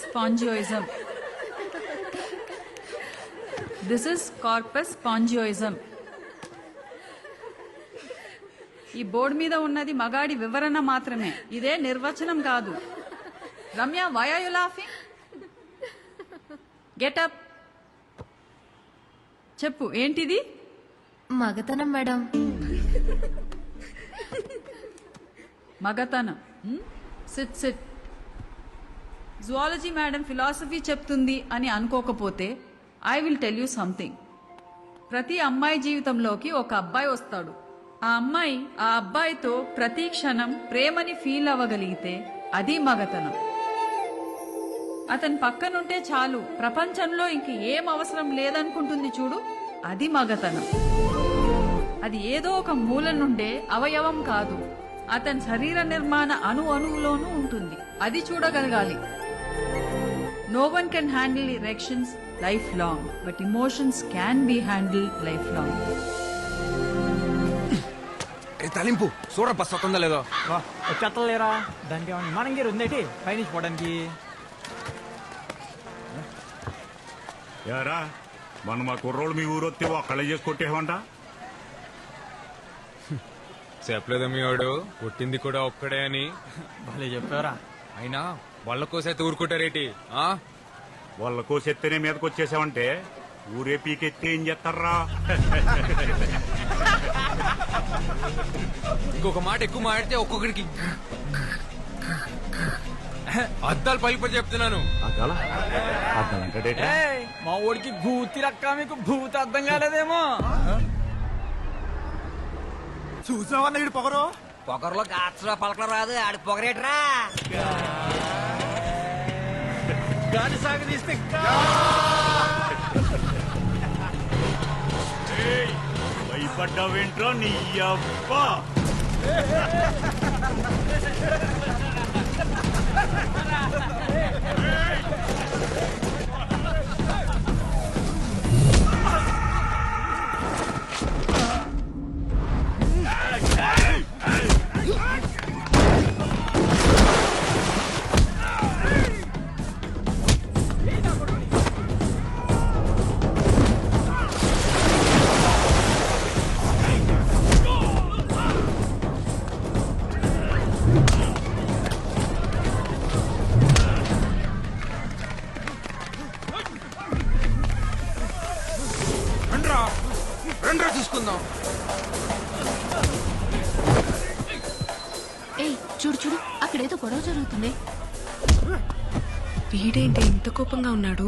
spongiosum. This is corpus spongiosum. ఈ board మీద ఉన్నది మగాడి వివరణ మాత్రమే, ఇదే నిర్వచనం కాదు. Ramya, why are you laughing? Get up. చెప్పు, ఏంటిది? మగతనం మేడం. మగతనం. SIT SIT. Zoology madam philosophy చెప్తుంది అని అనుకోకపోతే I will tell you something. ప్రతి అమ్మాయి జీవితంలోకి ఒక అబ్బాయి వస్తాడు. ఆ అమ్మాయి ఆ అబ్బాయితో ప్రతి క్షణం ప్రేమని ఫీల్ అవ్వగలిగితే అది మగతనం. అతని పక్కనుంటే చాలు, ప్రపంచంలో ఇంక ఏం అవసరం లేదనుకుంటుంది చూడు, అది మగతనం. అది ఏదో ఒక మూల నుండే అవయవం కాదు, అతని శరీర నిర్మాణ అణువులోనూ ఉంటుంది. అది చూడగలగాలి. No one can handle erections lifelong, but emotions can be handled lifelong. తలింపు Sura bus వస్తుందా లేదో వచ్చేస్తలేరా? దానికి ఏమన్నా విమానం గేరు ఉందేటి పైనుంచి పోవడానికి? యారా మన మా కుర్రోళ్ళు మీ ఊరు వస్తే ఒక్కళ్ళే చేసి కొట్టేవంట. చెప్పలేదా మీ వాడు కొట్టింది కూడా ఒక్కడే అని? భలే చెప్పారా. అయినా వాళ్ళ కోసైతే ఊరుకుంటారేటి? వాళ్ళ కోసెత్తేనే మీదకి వచ్చేసావంటే ఊరే పీకెత్తే ఏం చేస్తారా? ఇంకొక మాట ఎక్కువ మాడితే ఒక్కొక్కడికి అద్దాలు పలిపడి చెప్తున్నాను. మా ఊడికి భూతి రక్క, మీకు భూతి అర్థం కాలేదేమో. చూసావా వీడు పొగరు? పొగరులో గాచరా పలకలు రాదు, ఆడి పొగరేట్రా. గాలి సాగు తీస్తే భయపడ్డావేంట్రా నీ అబ్బా? చూసుకుందాం. ఏయ్ చూడు చూడు, అక్కడేదో గొడవ జరుగుతుంది. వీడేంటి ఇంత కోపంగా ఉన్నాడు?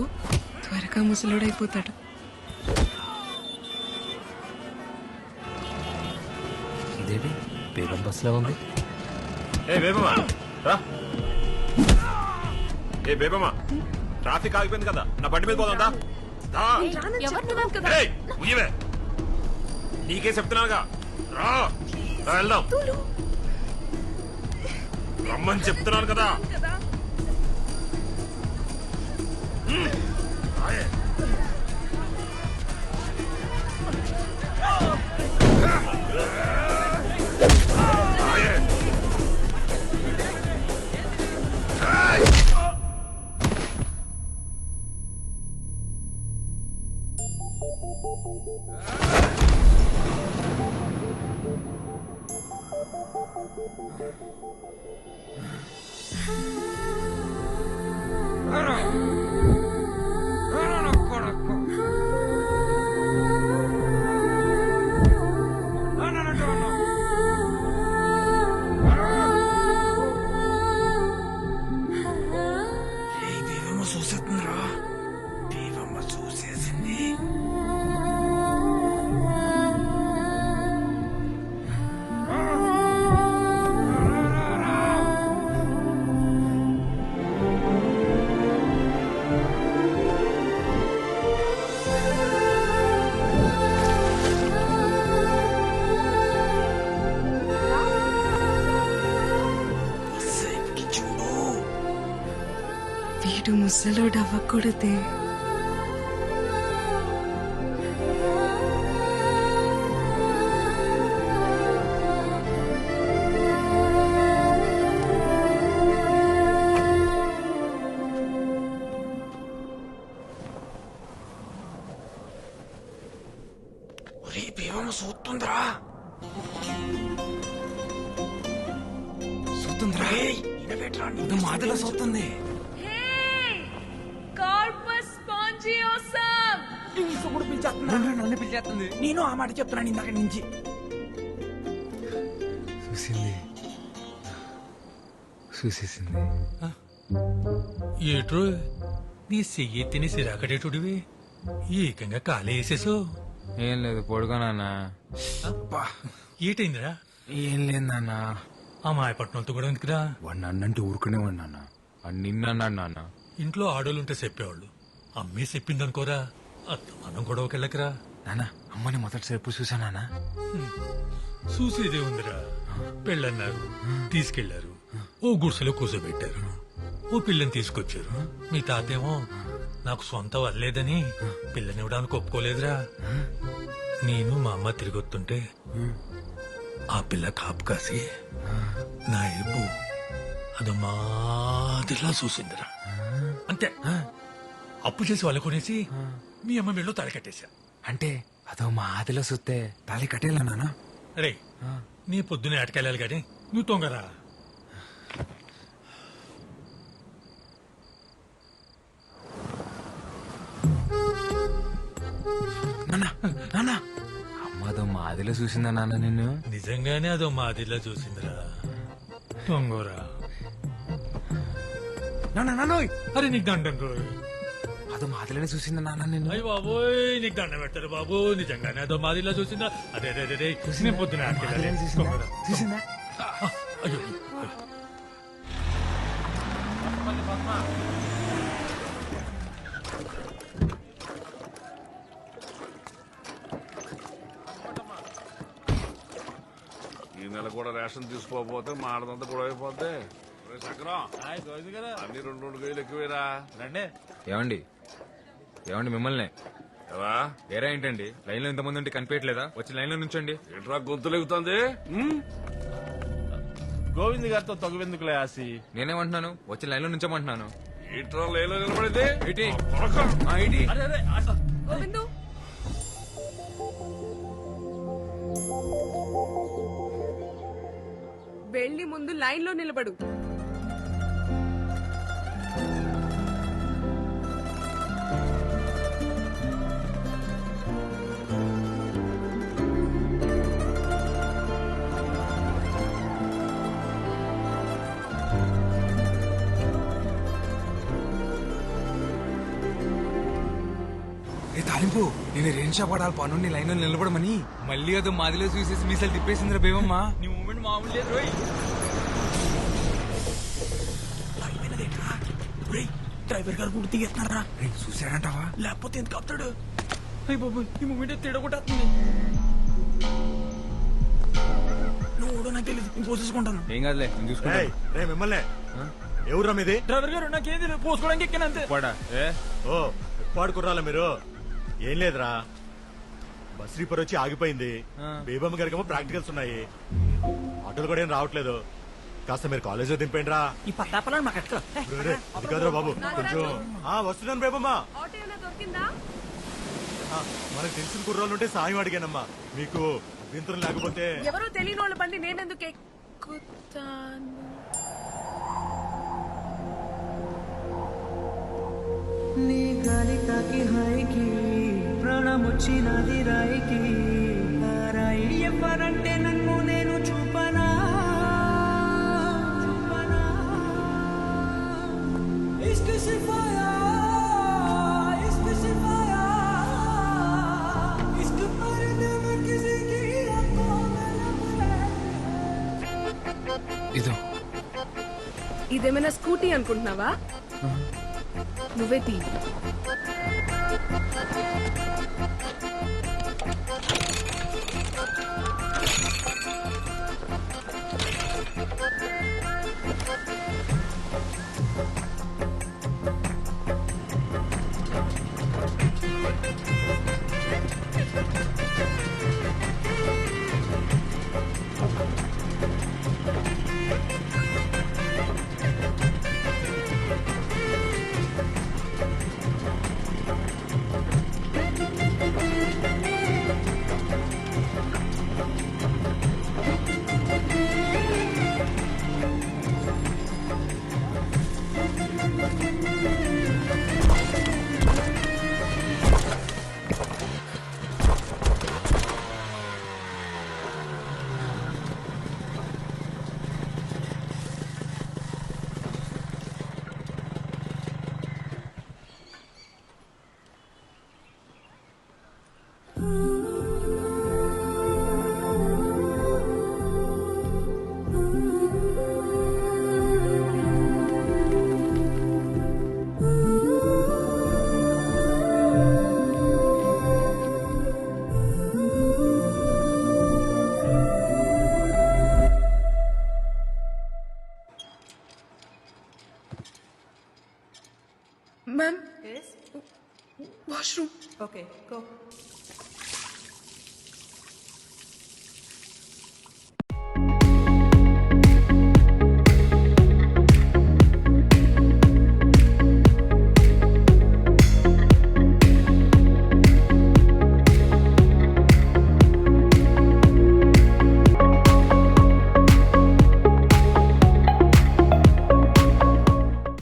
త్వరగా ముసలోడైపోతాడు. ఇదేంటి బేగం బస్సులో ఉంది? ఏ బేబమ్మా రా. ఏ బేబమ్మా, ట్రాఫిక్ ఆగిపోయింది కదా, నా బండి మీద పోదా? ఉయ్యవే, నీకే చెప్తున్నానుగా, రా వెళ్దాం. రమ్మని చెప్తున్నాను కదా. వీడు ముసలోడు అవ్వకూడదే. మాదిలో చూస్తుంది. నన్ను పిలిచేస్తుంది. నేను ఆ మాట చెప్తున్నాను ఇందాక నుంచి. చూసింది, చూసేసింది. ఏట్రో నీ చెయ్యి తిని సిరాకటేటుడివి ఏకంగా కాలే వేసేసో. ఏం లేదు పడుకోనన్నా. ఏటైందిరా? ఏం లేదు నాన్న. ఆ మాయపట్నంతో కూడా ఎందుకురా? వాడు నన్నంటే ఊరుకునేవాడు నాన్న. వాడు నిన్నన్నాడు నాన్న. ఇంట్లో ఆడోళ్ళుంటే చెప్పేవాళ్ళు. అమ్మే చెప్పిందనుకోరా, మనం గొడవకెళ్ళకరా. నాన్న అమ్మని మొదటిసారి ఎప్పుడు చూసా నాన్న? చూసేదే ఉందిరా. పెళ్ళన్నారు, తీసుకెళ్లారు, ఓ గుడిసెలో కూర్చోబెట్టారు, ఓ పిల్లని తీసుకొచ్చారు. మీ తాతేమో నాకు సొంత వల్లేదని పిల్లనివ్వడానికి ఒప్పుకోలేదురా. నేను మా అమ్మ తిరిగొస్తుంటే ఆ పిల్ల కాపు కాసి నా ఏపు అది మాదిరిలా చూసిందిరా. అంతే. అప్పు చేసి వాళ్ళు కొనేసి మీ అమ్మ మెళ్ళో తలకట్టేశా. అంటే అదో మా ఆదిలో చూస్తే తాళి కట్టేలా నాన్న? రే, నీ పొద్దునే అటకెళ్ళాలి గాని నువ్వు తొంగరా. నాన్న నాన్న అమ్మ అదో మా ఆదిలో చూసిందా నాన్న నిన్ను? నిజంగానే అదో మాదిరిలా చూసిందిరా. తొంగోరా. నాన్న నాన్న అరే నీకు దండం రోయ్. అదో మా ఆదిలోనే చూసిందా నాన్న నిన్ను? అయ్యి బాబోయ్, నీకు దండం పెడతారు బాబు. నిజంగానే అదో మాదిరిలా చూసిందా? అదే అదే అదే నేను పొద్దున ఆదిలోనే చూసిందా? చూసిందా? అయ్యో ఈ నెల కూడా రేషన్ తీసుకోకపోతే మాడదంతా కూడా అయిపోద్ది. చక్రం అన్ని రెండు రెండు గేలు ఎక్కువేరా. రండి. ఏమండి ఏమండి మిమ్మల్ని ఎలా ఏరా ఏంటండి లైన్ లో ఇంతమంది ఉంటే కనిపించట్లేదా? వచ్చి లైన్ లో నుంచండి. ఏంట్రా గొంతులు ఎగుతుంది? గోవింద్ గారితో తగువెందుకులే ఆసి. నేనేమంటున్నాను? వచ్చి లైన్ లో నుంచోమంటున్నాను. ఏంట్రా లేలో నిలబడింది? ఇటీ. ఆ, ఇటీ. వెళ్ళి ముందు లైన్ లో నిలబడు. ఏ తాలింపు, నేను రేణు షాప్ ఆడాలి పనుండి లైన్ లో నిలబడమని. మళ్ళీ అదో మాదిలో చూసేసి మీసాలు తిప్పేసిందిరా బేవమ్మా. నీ మూమెంట్ మామూలు లేదు రోయ్. డ్రైవర్ గారు కూడా తీస్తున్నారా? చూసాడంటావా? లేకపోతే ఎందుకు ఆపుతాడు? అయ్యి బాబు, ఈ మూమెంట్ తిడగొట్టేస్తుంది. నువ్వు నాకు తెలియదు, నేను పోసేసుకుంటాను. ఏం కాదులే, నేను చూసుకుంటా. మిమ్మల్ని ఎవరురా మీది? డ్రైవర్ గారు నాకేం తెలియదు, పోసుకోవడానికి ఎక్కాను అంతే. వాడా? ఏ ఓ ఎప్పాడు కుర్రాలా మీరు? ఏం లేదురా, బస్ రీపర్ వచ్చి ఆగిపోయింది. బేబమ్మ గారికేమో ప్రాక్టికల్స్ ఉన్నాయి. ఆటోలు కూడా ఏం రావట్లేదు. కాస్త మీరు కాలేజీలో దింపేండి రా. ఈ పట్టాపలని మాకు ఎక్కడ? అది కాదురా బాబు, కొంచెం వస్తున్నాను బేబమ్మ. మనకు తెలిసిన కుర్రాళ్ళు ఉంటే సాయం అడిగానమ్మా. మీకు అభ్యంతరం లేకపోతే. ఎవరో తెలియని వాళ్ళ బండి నేనెందుకు ఎక్కుతాను? నీ గాలి తాకి హాయికి ప్రాణం వచ్చినది రాయికి. ఆ రాయి ఎవరంటే నన్ను నేను చూపనా చూపనా. ఇష్క్ సిఫాయా ఇష్క్ సిఫాయా ఇష్క్ పర్దే మే కిసి కి ఆంఖోं में ఇదో ఇదేమైనా స్కూటీ అనుకుంటున్నావా? నువ్వే తీ. Ma'am Yes? Washroom Okay, go.